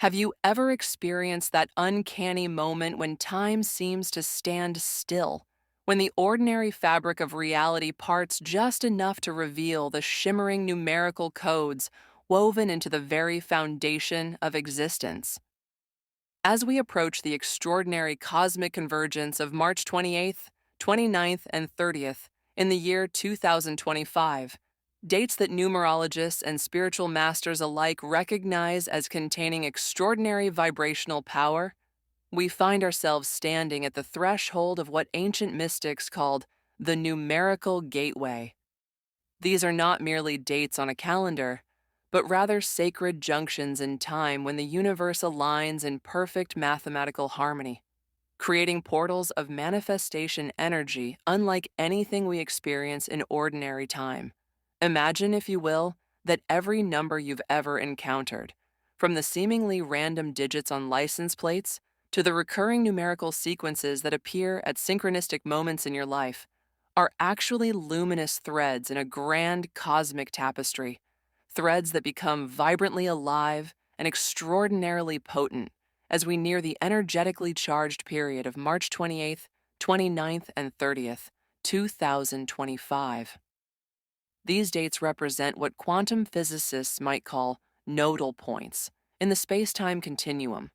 Have you ever experienced that uncanny moment when time seems to stand still? When the ordinary fabric of reality parts just enough to reveal the shimmering numerical codes woven into the very foundation of existence? As we approach the extraordinary cosmic convergence of March 28th, 29th, and 30th in the year 2025, dates that numerologists and spiritual masters alike recognize as containing extraordinary vibrational power, we find ourselves standing at the threshold of what ancient mystics called the numerical gateway. These are not merely dates on a calendar, but rather sacred junctions in time when the universe aligns in perfect mathematical harmony, creating portals of manifestation energy unlike anything we experience in ordinary time. Imagine, if you will, that every number you've ever encountered, from the seemingly random digits on license plates to the recurring numerical sequences that appear at synchronistic moments in your life, are actually luminous threads in a grand cosmic tapestry, threads that become vibrantly alive and extraordinarily potent as we near the energetically charged period of March 28th, 29th, and 30th, 2025. These dates represent what quantum physicists might call nodal points in the space-time continuum,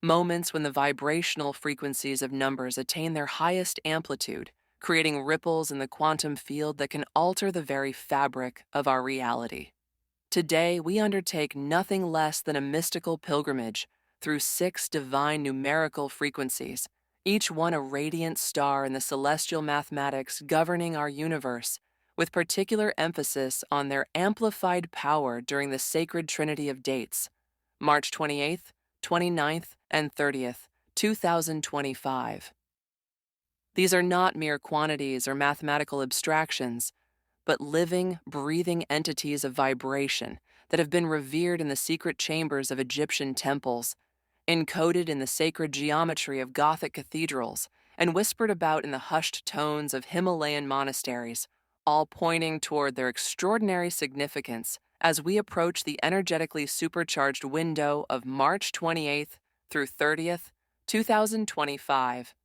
moments when the vibrational frequencies of numbers attain their highest amplitude, creating ripples in the quantum field that can alter the very fabric of our reality. Today, we undertake nothing less than a mystical pilgrimage through 6 divine numerical frequencies, each one a radiant star in the celestial mathematics governing our universe, with particular emphasis on their amplified power during the sacred trinity of dates, March 28th, 29th, and 30th, 2025. These are not mere quantities or mathematical abstractions, but living, breathing entities of vibration that have been revered in the secret chambers of Egyptian temples, encoded in the sacred geometry of Gothic cathedrals, and whispered about in the hushed tones of Himalayan monasteries, all pointing toward their extraordinary significance as we approach the energetically supercharged window of March 28th through 30th, 2025.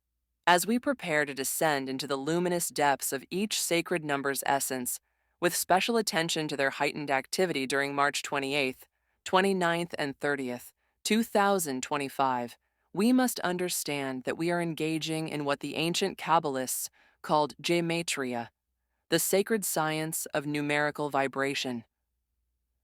As we prepare to descend into the luminous depths of each sacred number's essence, with special attention to their heightened activity during March 28th, 29th, and 30th, 2025, we must understand that we are engaging in what the ancient Kabbalists called gematria, the sacred science of numerical vibration.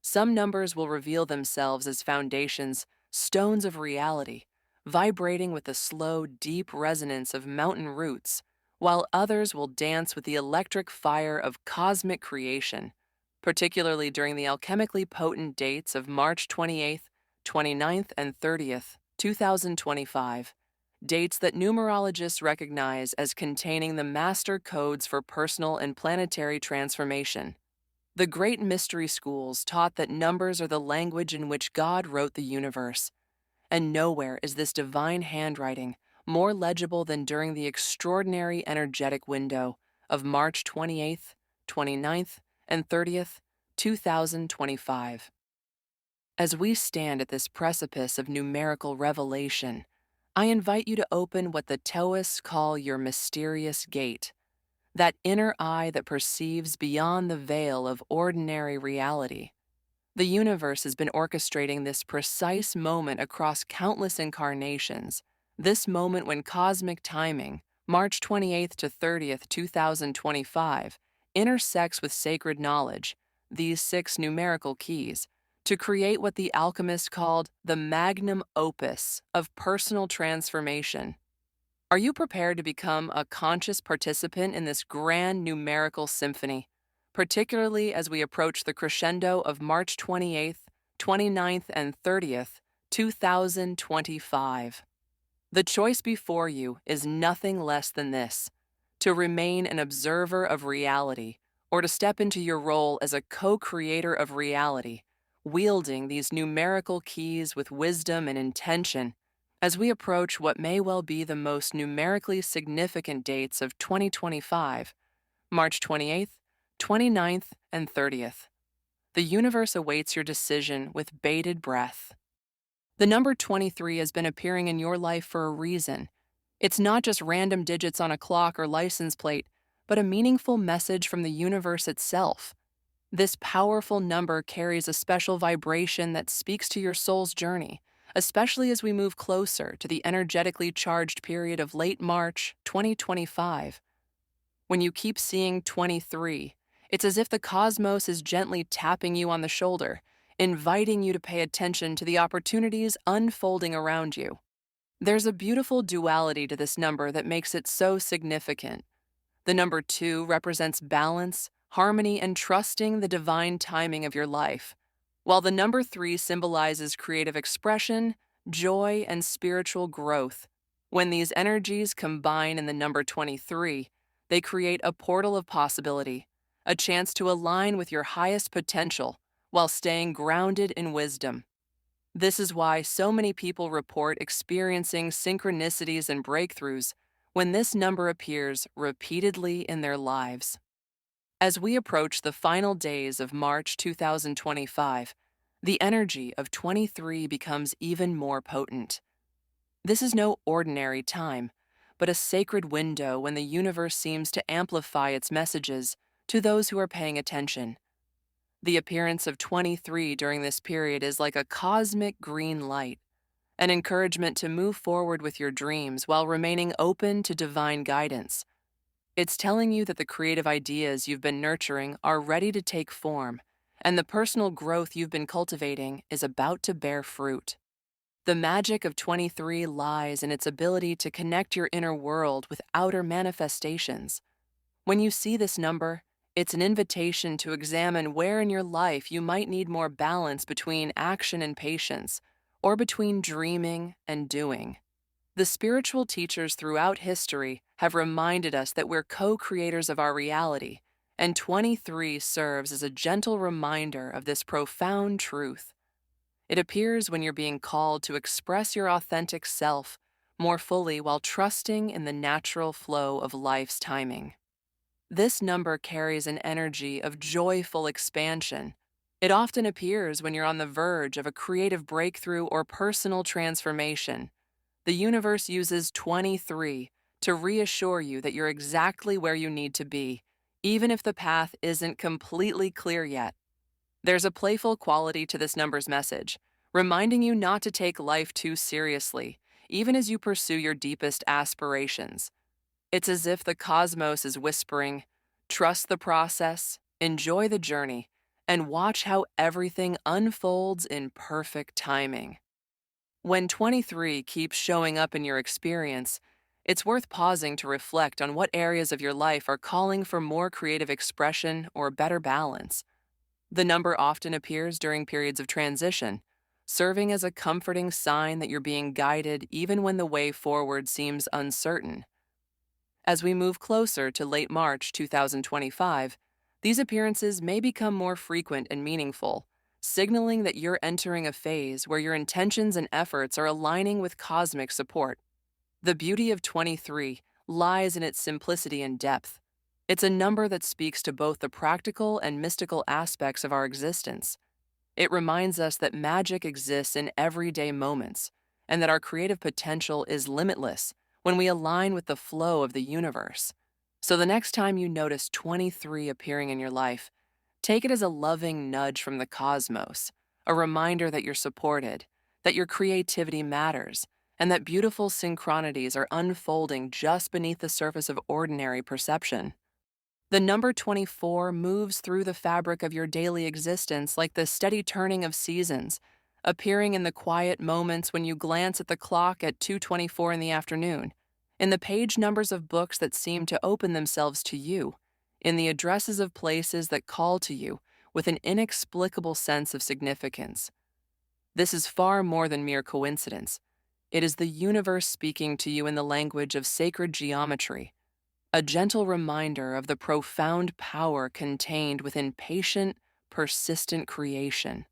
Some numbers will reveal themselves as foundations, stones of reality, vibrating with the slow, deep resonance of mountain roots, while others will dance with the electric fire of cosmic creation, particularly during the alchemically potent dates of March 28th, 29th, and 30th, 2025, dates that numerologists recognize as containing the master codes for personal and planetary transformation. The great mystery schools taught that numbers are the language in which God wrote the universe, and nowhere is this divine handwriting more legible than during the extraordinary energetic window of March 28th, 29th, and 30th, 2025. As we stand at this precipice of numerical revelation, I invite you to open what the Taoists call your mysterious gate, that inner eye that perceives beyond the veil of ordinary reality. The universe has been orchestrating this precise moment across countless incarnations, this moment when cosmic timing, March 28th to 30th, 2025, intersects with sacred knowledge, these 6 numerical keys, to create what the alchemists called the magnum opus of personal transformation. Are you prepared to become a conscious participant in this grand numerical symphony, particularly as we approach the crescendo of March 28th, 29th, and 30th, 2025? The choice before you is nothing less than this: to remain an observer of reality, or to step into your role as a co-creator of reality, wielding these numerical keys with wisdom and intention as we approach what may well be the most numerically significant dates of 2025, March 28th, 29th, and 30th. The universe awaits your decision with bated breath. The number 23 has been appearing in your life for a reason. It's not just random digits on a clock or license plate, but a meaningful message from the universe itself. This powerful number carries a special vibration that speaks to your soul's journey, especially as we move closer to the energetically charged period of late March 2025. When you keep seeing 23, it's as if the cosmos is gently tapping you on the shoulder, inviting you to pay attention to the opportunities unfolding around you. There's a beautiful duality to this number that makes it so significant. The number 2 represents balance, harmony, and trusting the divine timing of your life, while the number 3 symbolizes creative expression, joy, and spiritual growth. When these energies combine in the number 23, they create a portal of possibility, a chance to align with your highest potential while staying grounded in wisdom. This is why so many people report experiencing synchronicities and breakthroughs when this number appears repeatedly in their lives. As we approach the final days of March 2025, the energy of 23 becomes even more potent. This is no ordinary time, but a sacred window when the universe seems to amplify its messages to those who are paying attention. The appearance of 23 during this period is like a cosmic green light, an encouragement to move forward with your dreams while remaining open to divine guidance. It's telling you that the creative ideas you've been nurturing are ready to take form, and the personal growth you've been cultivating is about to bear fruit. The magic of 23 lies in its ability to connect your inner world with outer manifestations. When you see this number, it's an invitation to examine where in your life you might need more balance between action and patience, or between dreaming and doing. The spiritual teachers throughout history have reminded us that we're co-creators of our reality, and 23 serves as a gentle reminder of this profound truth. It appears when you're being called to express your authentic self more fully while trusting in the natural flow of life's timing. This number carries an energy of joyful expansion. It often appears when you're on the verge of a creative breakthrough or personal transformation. The universe uses 23 to reassure you that you're exactly where you need to be, even if the path isn't completely clear yet. There's a playful quality to this number's message, reminding you not to take life too seriously, even as you pursue your deepest aspirations. It's as if the cosmos is whispering, trust the process, enjoy the journey, and watch how everything unfolds in perfect timing. When 23 keeps showing up in your experience, it's worth pausing to reflect on what areas of your life are calling for more creative expression or better balance. The number often appears during periods of transition, serving as a comforting sign that you're being guided even when the way forward seems uncertain. As we move closer to late March 2025, these appearances may become more frequent and meaningful, signaling that you're entering a phase where your intentions and efforts are aligning with cosmic support. The beauty of 23 lies in its simplicity and depth. It's a number that speaks to both the practical and mystical aspects of our existence. It reminds us that magic exists in everyday moments, and that our creative potential is limitless when we align with the flow of the universe. So the next time you notice 23 appearing in your life, take it as a loving nudge from the cosmos, a reminder that you're supported, that your creativity matters, and that beautiful synchronities are unfolding just beneath the surface of ordinary perception. The number 24 moves through the fabric of your daily existence like the steady turning of seasons, appearing in the quiet moments when you glance at the clock at 2:24 in the afternoon, in the page numbers of books that seem to open themselves to you, in the addresses of places that call to you with an inexplicable sense of significance. This is far more than mere coincidence. It is the universe speaking to you in the language of sacred geometry, a gentle reminder of the profound power contained within patient, persistent creation.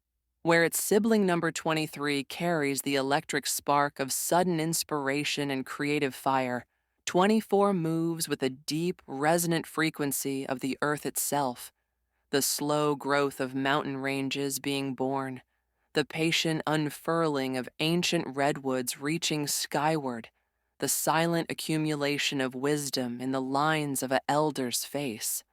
Where its sibling number 23 carries the electric spark of sudden inspiration and creative fire, 24 moves with a deep, resonant frequency of the earth itself, the slow growth of mountain ranges being born, the patient unfurling of ancient redwoods reaching skyward, the silent accumulation of wisdom in the lines of an elder's face.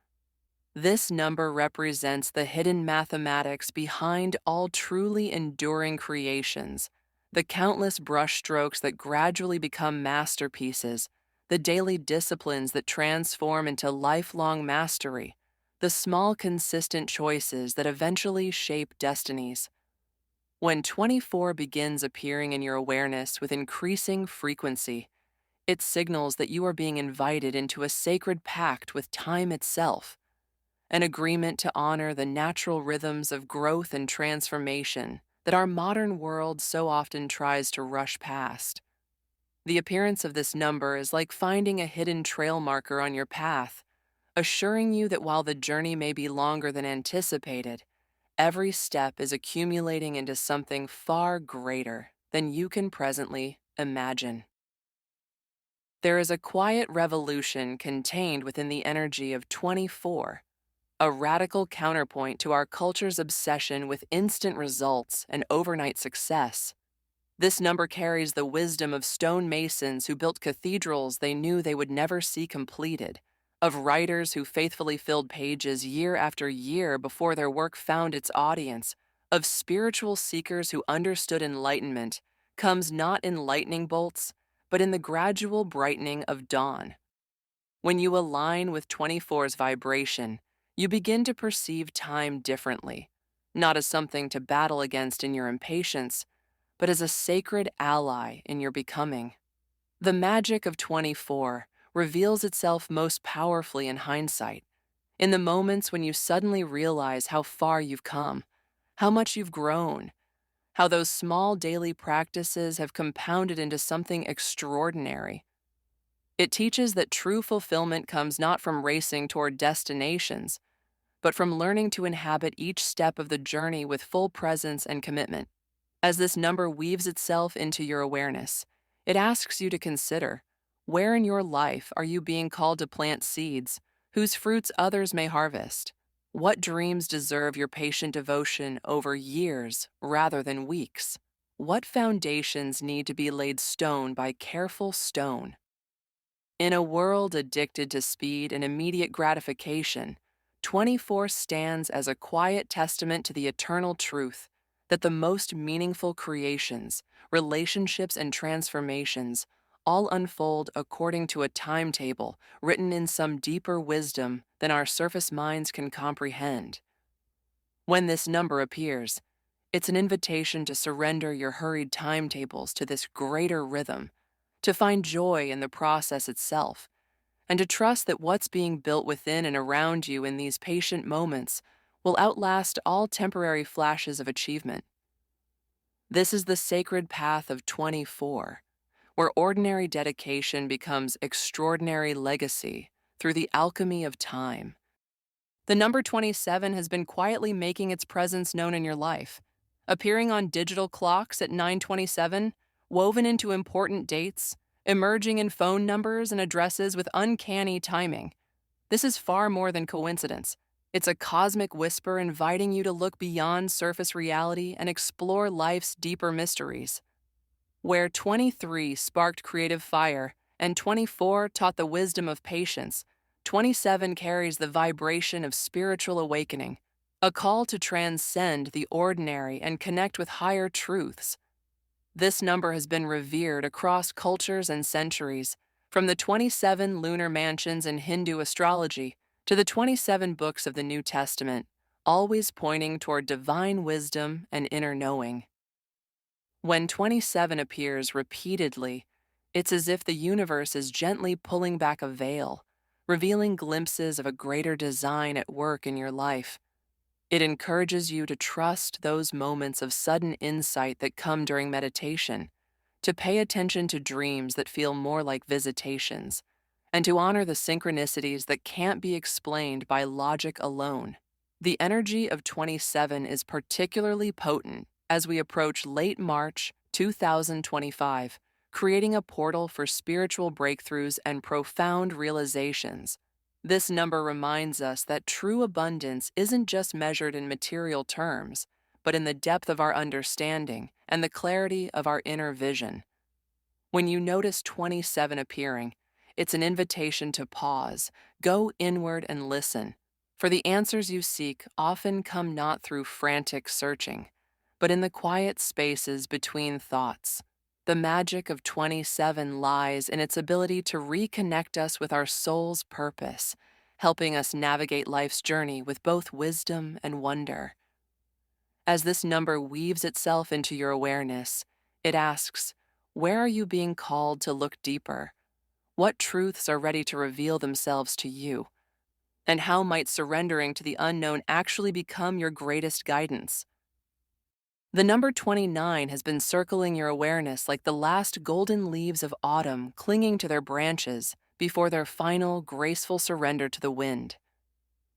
This number represents the hidden mathematics behind all truly enduring creations, the countless brushstrokes that gradually become masterpieces, the daily disciplines that transform into lifelong mastery, the small consistent choices that eventually shape destinies. When 24 begins appearing in your awareness with increasing frequency, it signals that you are being invited into a sacred pact with time itself, an agreement to honor the natural rhythms of growth and transformation that our modern world so often tries to rush past. The appearance of this number is like finding a hidden trail marker on your path, assuring you that while the journey may be longer than anticipated, every step is accumulating into something far greater than you can presently imagine. There is a quiet revolution contained within the energy of 24, a radical counterpoint to our culture's obsession with instant results and overnight success. This number carries the wisdom of stonemasons who built cathedrals they knew they would never see completed, of writers who faithfully filled pages year after year before their work found its audience, of spiritual seekers who understood enlightenment comes not in lightning bolts, but in the gradual brightening of dawn. When you align with 24's vibration, you begin to perceive time differently, not as something to battle against in your impatience, but as a sacred ally in your becoming. The magic of 24 reveals itself most powerfully in hindsight, in the moments when you suddenly realize how far you've come, how much you've grown, how those small daily practices have compounded into something extraordinary. It teaches that true fulfillment comes not from racing toward destinations, but from learning to inhabit each step of the journey with full presence and commitment. As this number weaves itself into your awareness, it asks you to consider, where in your life are you being called to plant seeds whose fruits others may harvest? What dreams deserve your patient devotion over years rather than weeks? What foundations need to be laid stone by careful stone? In a world addicted to speed and immediate gratification, 24 stands as a quiet testament to the eternal truth that the most meaningful creations, relationships, and transformations all unfold according to a timetable written in some deeper wisdom than our surface minds can comprehend. When this number appears, it's an invitation to surrender your hurried timetables to this greater rhythm, to find joy in the process itself, and to trust that what's being built within and around you in these patient moments will outlast all temporary flashes of achievement. This is the sacred path of 24, where ordinary dedication becomes extraordinary legacy through the alchemy of time. The number 27 has been quietly making its presence known in your life, appearing on digital clocks at 9:27, woven into important dates, emerging in phone numbers and addresses with uncanny timing. This is far more than coincidence. It's a cosmic whisper inviting you to look beyond surface reality and explore life's deeper mysteries. Where 23 sparked creative fire and 24 taught the wisdom of patience, 27 carries the vibration of spiritual awakening, a call to transcend the ordinary and connect with higher truths. This number has been revered across cultures and centuries, from the 27 lunar mansions in Hindu astrology to the 27 books of the New Testament, always pointing toward divine wisdom and inner knowing. When 27 appears repeatedly, it's as if the universe is gently pulling back a veil, revealing glimpses of a greater design at work in your life. It encourages you to trust those moments of sudden insight that come during meditation, to pay attention to dreams that feel more like visitations, and to honor the synchronicities that can't be explained by logic alone. The energy of 27 is particularly potent as we approach late March 2025, creating a portal for spiritual breakthroughs and profound realizations. This number reminds us that true abundance isn't just measured in material terms, but in the depth of our understanding and the clarity of our inner vision. When you notice 27 appearing, it's an invitation to pause, go inward and listen, for the answers you seek often come not through frantic searching, but in the quiet spaces between thoughts. The magic of 27 lies in its ability to reconnect us with our soul's purpose, helping us navigate life's journey with both wisdom and wonder. As this number weaves itself into your awareness, it asks, where are you being called to look deeper? What truths are ready to reveal themselves to you? And how might surrendering to the unknown actually become your greatest guidance? The number 29 has been circling your awareness like the last golden leaves of autumn clinging to their branches before their final, graceful surrender to the wind.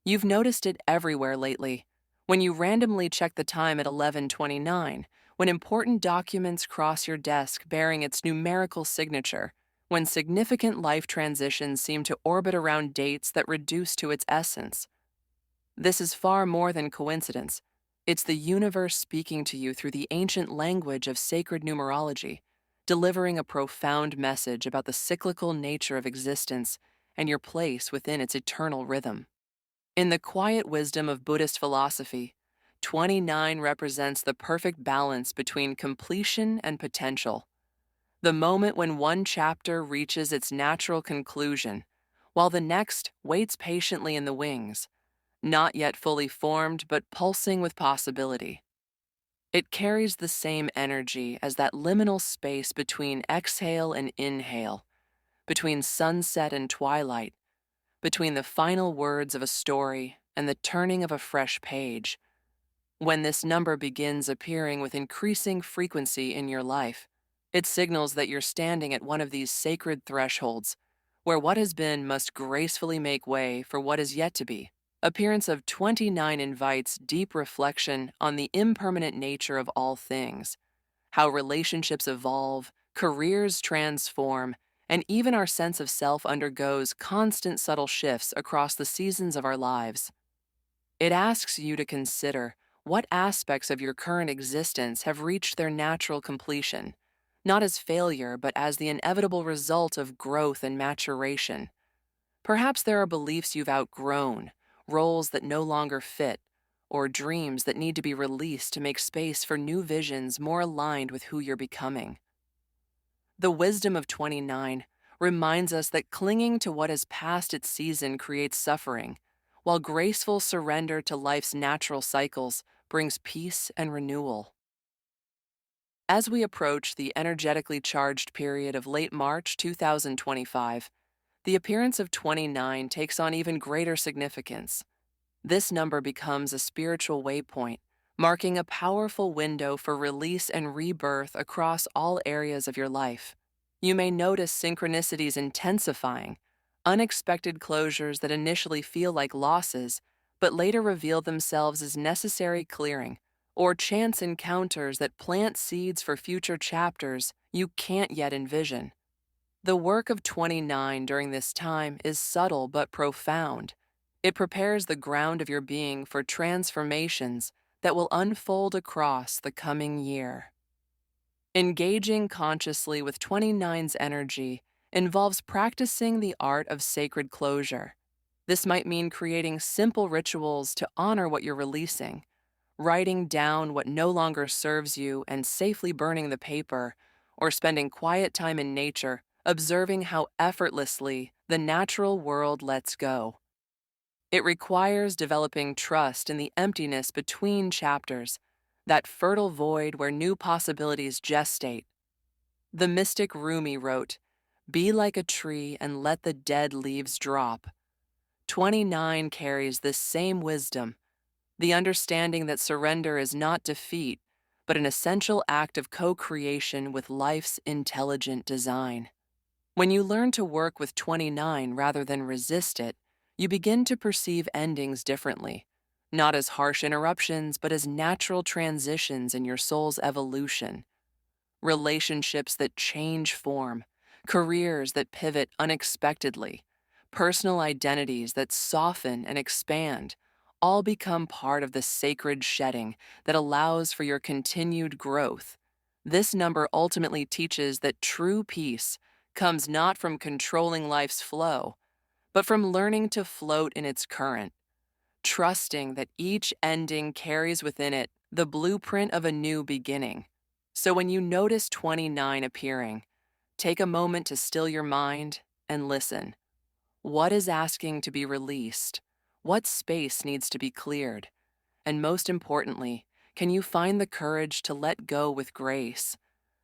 You've noticed it everywhere lately. When you randomly check the time at 11:29, when important documents cross your desk bearing its numerical signature, when significant life transitions seem to orbit around dates that reduce to its essence. This is far more than coincidence. It's the universe speaking to you through the ancient language of sacred numerology, delivering a profound message about the cyclical nature of existence and your place within its eternal rhythm. In the quiet wisdom of Buddhist philosophy, 29 represents the perfect balance between completion and potential, the moment when one chapter reaches its natural conclusion, while the next waits patiently in the wings, not yet fully formed but pulsing with possibility. It carries the same energy as that liminal space between exhale and inhale, between sunset and twilight, between the final words of a story and the turning of a fresh page. When this number begins appearing with increasing frequency in your life, it signals that you're standing at one of these sacred thresholds, where what has been must gracefully make way for what is yet to be. Appearance of 29 invites deep reflection on the impermanent nature of all things, how relationships evolve, careers transform, and even our sense of self undergoes constant subtle shifts across the seasons of our lives. It asks you to consider what aspects of your current existence have reached their natural completion, not as failure, but as the inevitable result of growth and maturation. Perhaps there are beliefs you've outgrown, roles that no longer fit, or dreams that need to be released to make space for new visions more aligned with who you're becoming. The wisdom of 29 reminds us that clinging to what has passed its season creates suffering, while graceful surrender to life's natural cycles brings peace and renewal. As we approach the energetically charged period of late March 2025, the appearance of 29 takes on even greater significance. This number becomes a spiritual waypoint, marking a powerful window for release and rebirth across all areas of your life. You may notice synchronicities intensifying, unexpected closures that initially feel like losses, but later reveal themselves as necessary clearing, or chance encounters that plant seeds for future chapters you can't yet envision. The work of 29 during this time is subtle but profound. It prepares the ground of your being for transformations that will unfold across the coming year. Engaging consciously with 29's energy involves practicing the art of sacred closure. This might mean creating simple rituals to honor what you're releasing, writing down what no longer serves you and safely burning the paper, or spending quiet time in nature, observing how effortlessly the natural world lets go. It requires developing trust in the emptiness between chapters, that fertile void where new possibilities gestate. The mystic Rumi wrote, "Be like a tree and let the dead leaves drop." 29 carries this same wisdom, the understanding that surrender is not defeat, but an essential act of co-creation with life's intelligent design. When you learn to work with 29 rather than resist it, you begin to perceive endings differently, not as harsh interruptions, but as natural transitions in your soul's evolution. Relationships that change form, careers that pivot unexpectedly, personal identities that soften and expand, all become part of the sacred shedding that allows for your continued growth. This number ultimately teaches that true peace comes not from controlling life's flow, but from learning to float in its current, trusting that each ending carries within it the blueprint of a new beginning. So when you notice 29 appearing, take a moment to still your mind and listen. What is asking to be released? What space needs to be cleared? And most importantly, can you find the courage to let go with grace,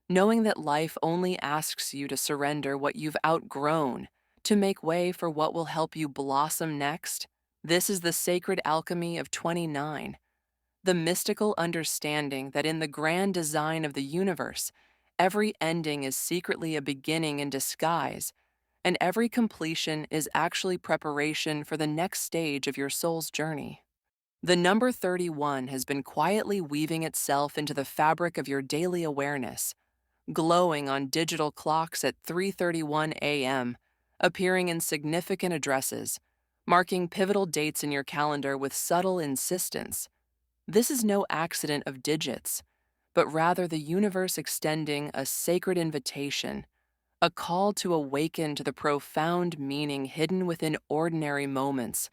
knowing that life only asks you to surrender what you've outgrown to make way for what will help you blossom next? This is the sacred alchemy of 29, the mystical understanding that in the grand design of the universe, every ending is secretly a beginning in disguise, and every completion is actually preparation for the next stage of your soul's journey. The number 31 has been quietly weaving itself into the fabric of your daily awareness, glowing on digital clocks at 3:31 a.m., appearing in significant addresses, marking pivotal dates in your calendar with subtle insistence. This is no accident of digits, but rather the universe extending a sacred invitation, a call to awaken to the profound meaning hidden within ordinary moments,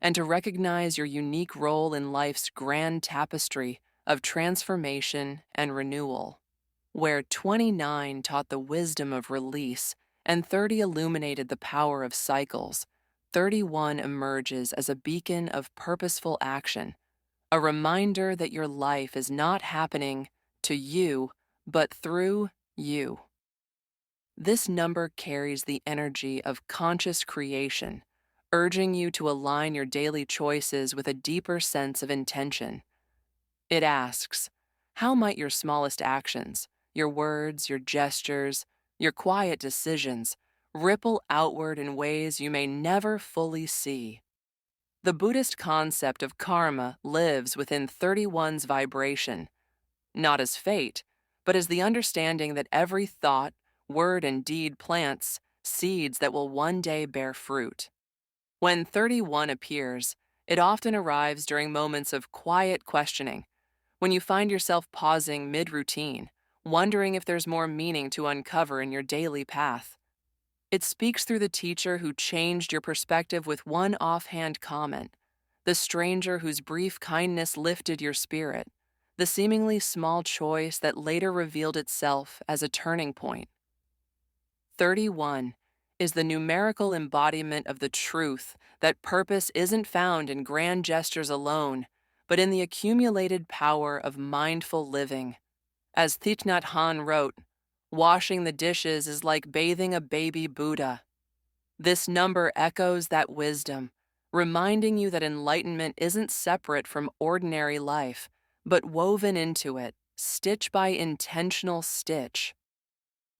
and to recognize your unique role in life's grand tapestry of transformation and renewal. Where 29 taught the wisdom of release and 30 illuminated the power of cycles, 31 emerges as a beacon of purposeful action, a reminder that your life is not happening to you, but through you. This number carries the energy of conscious creation, urging you to align your daily choices with a deeper sense of intention. It asks, how might your smallest actions, your words, your gestures, your quiet decisions, ripple outward in ways you may never fully see? The Buddhist concept of karma lives within 31's vibration, not as fate, but as the understanding that every thought, word, and deed plants seeds that will one day bear fruit. When 31 appears, it often arrives during moments of quiet questioning, when you find yourself pausing mid-routine, wondering if there's more meaning to uncover in your daily path. It speaks through the teacher who changed your perspective with one offhand comment, the stranger whose brief kindness lifted your spirit, the seemingly small choice that later revealed itself as a turning point. 31 is the numerical embodiment of the truth that purpose isn't found in grand gestures alone, but in the accumulated power of mindful living. As Thich Nhat Hanh wrote, washing the dishes is like bathing a baby Buddha. This number echoes that wisdom, reminding you that enlightenment isn't separate from ordinary life, but woven into it, stitch by intentional stitch.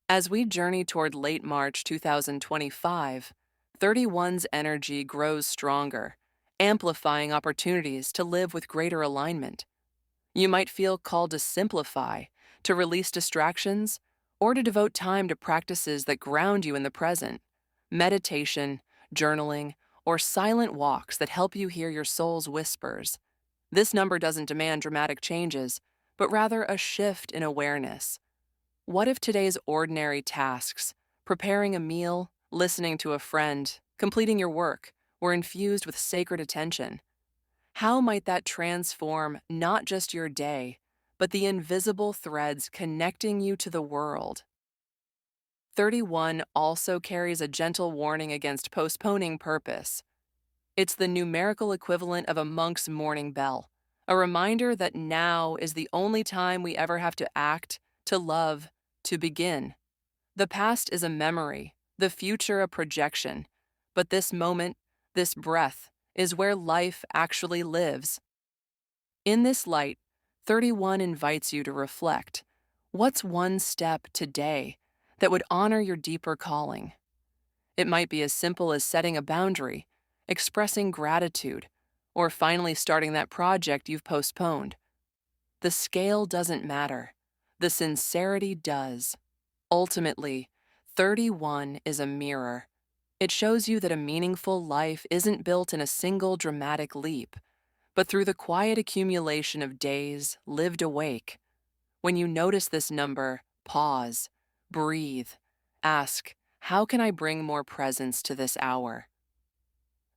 As we journey toward late March 2025, 31's energy grows stronger, amplifying opportunities to live with greater alignment. You might feel called to simplify, to release distractions, or to devote time to practices that ground you in the present. Meditation, journaling, or silent walks that help you hear your soul's whispers. This number doesn't demand dramatic changes, but rather a shift in awareness. What if today's ordinary tasks, preparing a meal, listening to a friend, completing your work, were infused with sacred attention? How might that transform not just your day, but the invisible threads connecting you to the world? 31 also carries a gentle warning against postponing purpose. It's the numerical equivalent of a monk's morning bell, a reminder that now is the only time we ever have to act, to love, to begin. The past is a memory, the future a projection, but this moment, this breath, is where life actually lives. In this light, 31 invites you to reflect. What's one step today that would honor your deeper calling? It might be as simple as setting a boundary, expressing gratitude, or finally starting that project you've postponed. The scale doesn't matter. The sincerity does. Ultimately, 31 is a mirror. It shows you that a meaningful life isn't built in a single dramatic leap, but through the quiet accumulation of days lived awake. When you notice this number, pause, breathe, ask, how can I bring more presence to this hour?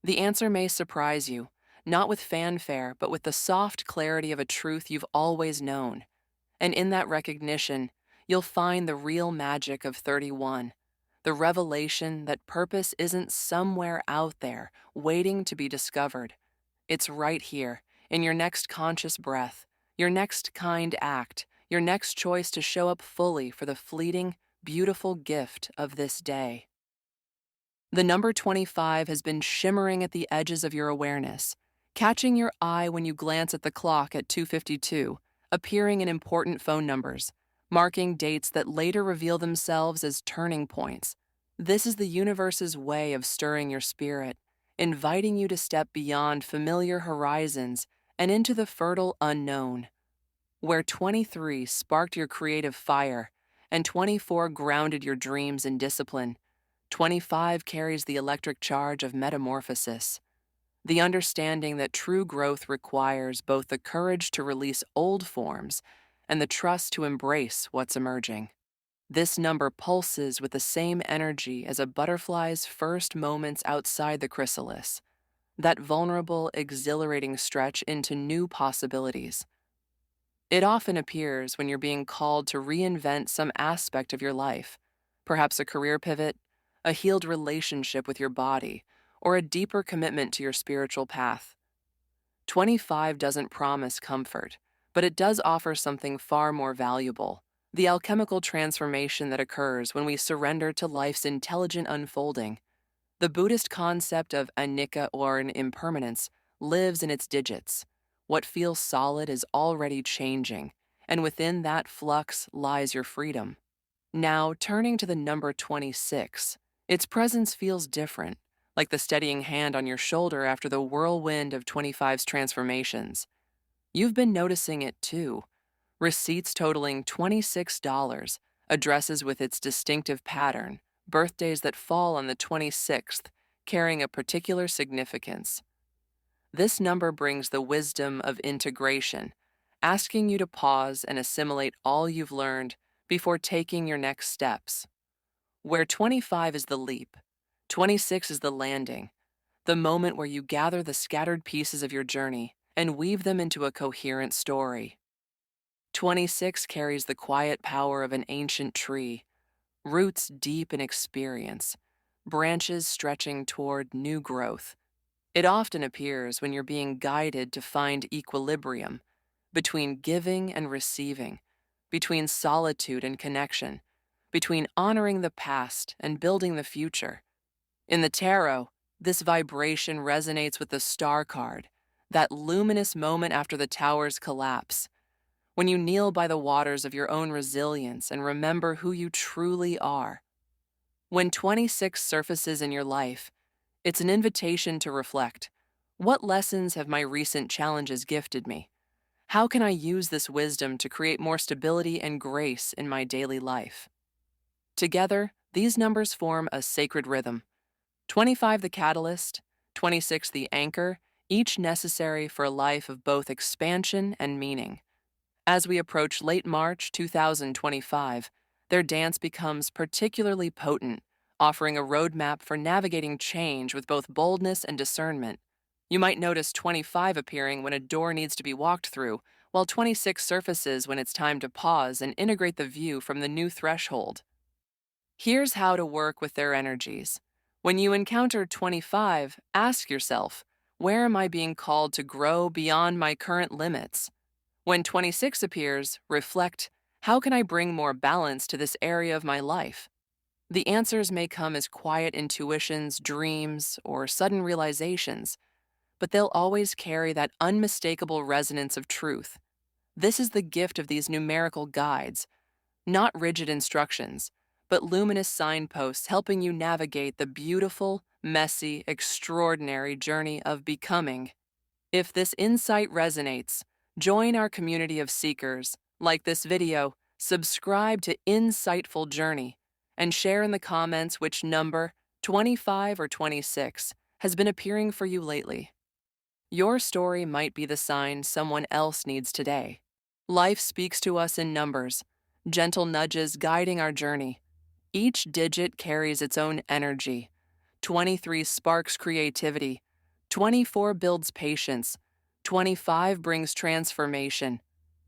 The answer may surprise you, not with fanfare, but with the soft clarity of a truth you've always known. And in that recognition, you'll find the real magic of 31, the revelation that purpose isn't somewhere out there waiting to be discovered. It's right here, in your next conscious breath, your next kind act, your next choice to show up fully for the fleeting, beautiful gift of this day. The number 25 has been shimmering at the edges of your awareness, catching your eye when you glance at the clock at 2:52, appearing in important phone numbers, marking dates that later reveal themselves as turning points. This is the universe's way of stirring your spirit, inviting you to step beyond familiar horizons and into the fertile unknown. Where 23 sparked your creative fire and 24 grounded your dreams in discipline, 25 carries the electric charge of metamorphosis, the understanding that true growth requires both the courage to release old forms and the trust to embrace what's emerging. This number pulses with the same energy as a butterfly's first moments outside the chrysalis, that vulnerable, exhilarating stretch into new possibilities. It often appears when you're being called to reinvent some aspect of your life, perhaps a career pivot, a healed relationship with your body, or a deeper commitment to your spiritual path. 25 doesn't promise comfort, but it does offer something far more valuable: the alchemical transformation that occurs when we surrender to life's intelligent unfolding. The Buddhist concept of anicca, or an impermanence, lives in its digits. What feels solid is already changing, and within that flux lies your freedom. Now, turning to the number 26, its presence feels different, like the steadying hand on your shoulder after the whirlwind of 25's transformations. You've been noticing it too. Receipts totaling $26, addresses with its distinctive pattern, birthdays that fall on the 26th, carrying a particular significance. This number brings the wisdom of integration, asking you to pause and assimilate all you've learned before taking your next steps. Where 25 is the leap, 26 is the landing, the moment where you gather the scattered pieces of your journey and weave them into a coherent story. 26 carries the quiet power of an ancient tree, roots deep in experience, branches stretching toward new growth. It often appears when you're being guided to find equilibrium between giving and receiving, between solitude and connection, between honoring the past and building the future. In the tarot, this vibration resonates with the star card, that luminous moment after the tower's collapse, when you kneel by the waters of your own resilience and remember who you truly are. When 26 surfaces in your life, it's an invitation to reflect. What lessons have my recent challenges gifted me? How can I use this wisdom to create more stability and grace in my daily life? Together, these numbers form a sacred rhythm. 25 the catalyst, 26 the anchor, each necessary for a life of both expansion and meaning. As we approach late March 2025, their dance becomes particularly potent, offering a roadmap for navigating change with both boldness and discernment. You might notice 25 appearing when a door needs to be walked through, while 26 surfaces when it's time to pause and integrate the view from the new threshold. Here's how to work with their energies. When you encounter 25, ask yourself, where am I being called to grow beyond my current limits? When 26 appears, reflect, how can I bring more balance to this area of my life? The answers may come as quiet intuitions, dreams, or sudden realizations, but they'll always carry that unmistakable resonance of truth. This is the gift of these numerical guides, not rigid instructions, but luminous signposts helping you navigate the beautiful, messy, extraordinary journey of becoming. If this insight resonates, join our community of seekers, like this video, subscribe to Insightful Journey, and share in the comments which number, 25 or 26, has been appearing for you lately. Your story might be the sign someone else needs today. Life speaks to us in numbers, gentle nudges guiding our journey. Each digit carries its own energy. 23 sparks creativity. 24 builds patience. 25 brings transformation.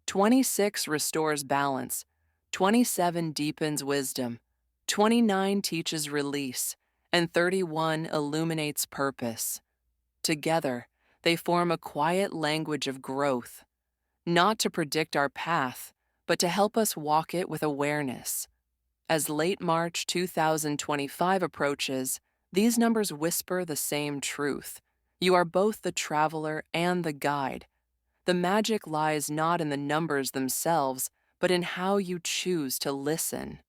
26 restores balance. 27 deepens wisdom. 29 teaches release. And 31 illuminates purpose. Together, they form a quiet language of growth, not to predict our path, but to help us walk it with awareness. As late March 2025 approaches, these numbers whisper the same truth. You are both the traveler and the guide. The magic lies not in the numbers themselves, but in how you choose to listen.